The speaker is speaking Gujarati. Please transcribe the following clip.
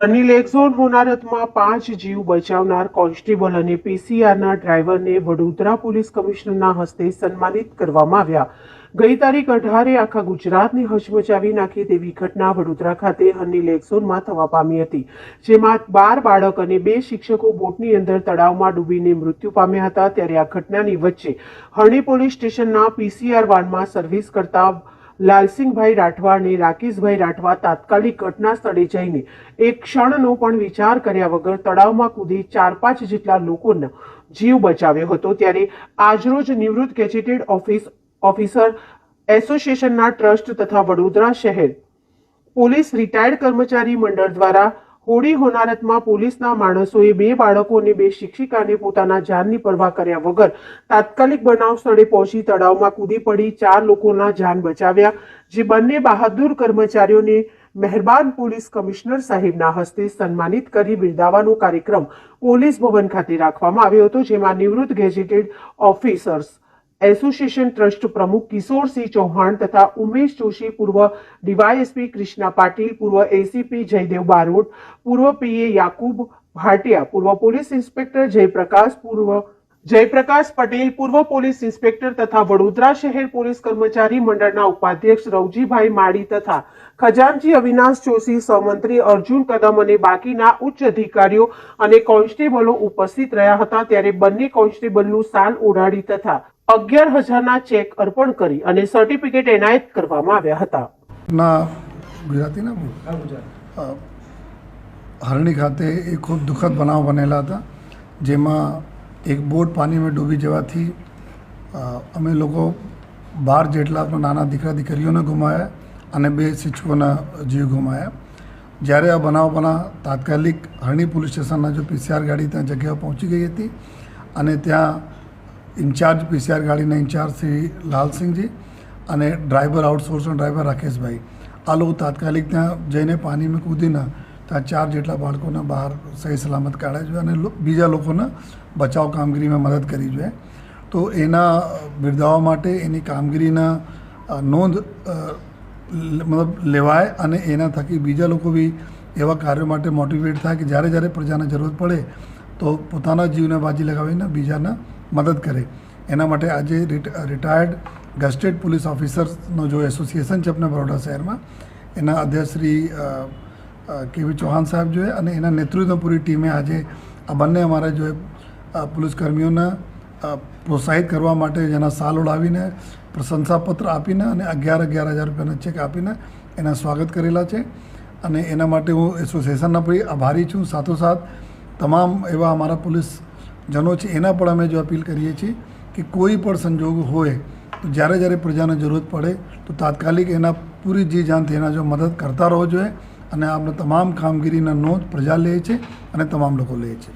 અનિલ એક્ઝોન હોનારતમાં 5 જીવ બચાવનાર કોન્સ્ટેબલ અને પીસીઆરના ડ્રાઈવરને વડોદરા પોલીસ કમિશનરના હસ્તે સન્માનિત કરવામાં આવ્યા। ગઈ તારીખ 18 આખા ગુજરાતને હચમચાવી નાખી તેવી ઘટના વડોદરા ખાતે અનિલ એક્ઝોનમાં થવા પામી હતી, જેમાં 12 બાળક અને 2 શિક્ષકો બોટની અંદર તળાવમાં ડૂબીને મૃત્યુ પામ્યા હતા। ત્યારે આ ઘટનાની વચ્ચે હરણી પોલીસ સ્ટેશનના પીસીઆર વાનમાં સર્વિસ કરતા લાલસિંહભાઈ રાઠવા અને રાકેશભાઈ રાઠવા તાત્કાલિક ઘટના સ્થળે જઈને એક ક્ષણનો પણ વિચાર કર્યા વગર તળાવમાં કૂદી 4-5 જેટલા લોકોનો જીવ બચાવ્યો હતો। ત્યારે આજરોજ નિવૃત્ત ગેજેટેડ ઓફિસર એસોસિએશનના ટ્રસ્ટ તથા વડોદરા શહેર પોલીસ રિટાયર્ડ કર્મચારી મંડળ દ્વારા હોળી હોનારતમાં પોલીસના માણસોએ 2 બાળકો અને 2 શિક્ષિકાને પોતાના જાનની પરવા કર્યા વગર તાત્કાલિક બનાવ સ્થળે પહોંચી તળાવમાં કૂદી પડી 4 લોકોના જાન બચાવ્યા, જે બંને બહાદુર કર્મચારીઓને મહેરબાન પોલીસ કમિશનર સાહેબના હસ્તે સન્માનિત કરી બિરદાવવાનો કાર્યક્રમ પોલીસ ભવન ખાતે રાખવામાં આવ્યો હતો, જેમાં નિવૃત્ત ગેજેટેડ ઓફિસર્સ એસોસિએશન ટ્રસ્ટ પ્રમુખ કિશોરસિંહ ચૌહાણ તથા ઉમેશ જોશી, પૂર્વ ડીવાયએસપી કૃષ્ણા પાટીલ, પૂર્વ એસીપી જયદેવ બારોટ, પૂર્વ પીએ યાકુબ ભાટિયા, પૂર્વ પોલીસ ઇન્સ્પેક્ટર જયપ્રકાશ પટેલ, પૂર્વ પોલીસ ઇન્સ્પેક્ટર તથા વડોદરા શહેર પોલીસ કર્મચારી મંડળના ઉપાધ્યક્ષ રવજીભાઈ માળી તથા ખજાનચી અવિનાશ જોશી, સહમંત્રી અર્જુન કદમ અને બાકીના ઉચ્ચ અધિકારીઓ અને કોન્સ્ટેબલો ઉપસ્થિત રહ્યા હતા। ત્યારે બંને કોન્સ્ટેબલનું શાલ ઓઢાડી તથા 11,000ના ચેક અર્પણ કરી અને સર્ટિફિકેટ એનાયત કરવામાં આવ્યા હતા। હરણી ખાતે એક ખૂબ દુઃખદ બનાવ બનેલા હતા, જેમાં એક બોટ પાણીમાં ડૂબી જવાથી અમે લોકો 12 જેટલા આપણા નાના દીકરા દીકરીઓને ગુમાવ્યા અને 2 શિક્ષકોના જીવ ગુમાવ્યા। જ્યારે આ બનાવ બના તાત્કાલિક હરણી પોલીસ સ્ટેશનના જો પીસીઆર ગાડી ત્યાં જગ્યાએ પહોંચી ગઈ હતી અને ત્યાં ઇન્ચાર્જ પીસીઆર ગાડીના ઇન્ચાર્જ શ્રી લાલસિંહજી અને ડ્રાઈવર આઉટસોર્સના ડ્રાઈવર રાકેશભાઈ, આ લોકો તાત્કાલિક ત્યાં જઈને પાણીમાં કૂદીને ત્યાં 4 જેટલા બાળકોને બહાર સહી સલામત કાઢ્યા જોઈએ અને બીજા લોકોને બચાવ કામગીરીમાં મદદ કરી જોઈએ। તો એના બિરદાવવા માટે એની કામગીરીના નોંધ મતલબ લેવાય અને એના થકી બીજા લોકો બી એવા કાર્યો માટે મોટિવેટ થાય કે જ્યારે જ્યારે પ્રજાને જરૂરત પડે તો પોતાના જીવને બાજી લગાવીને બીજાને મદદ કરે। એના માટે આજે રિટાયર્ડ ગેજેટેડ પોલીસ ઓફિસર્સનો જો એસોસિએશન છે આપણા બરોડા શહેરમાં, એના અધ્યક્ષ શ્રી કેવી ચૌહાણ સાહેબ જોઈએ અને એના નેતૃત્વ પૂરી ટીમે આજે આ બંને અમારા જો પોલીસ કર્મીઓને પ્રોત્સાહિત કરવા માટે જેના શાલ ઓઢાવીને પ્રશંસાપત્ર આપીને અને 11,000 રૂપિયાના ચેક આપીને એના સ્વાગત કરેલા છે અને એના માટે હું એસોસિએશનના પણ આભારી છું। સાથોસાથ તમામ એવા અમારા પોલીસ જનો છે એના પણ અમે જો અપીલ કરીએ છીએ કે કોઈ પણ સંજોગ હોય તો જ્યારે જ્યારે પ્રજાને જરૂરત પડે તો તાત્કાલિક એના પૂરી જી જાનથી એના જો મદદ કરતા રહો જોઈએ અને આપણે તમામ કામગીરીના નોંધ પ્રજા લે છે અને તમામ લોકો લે છે।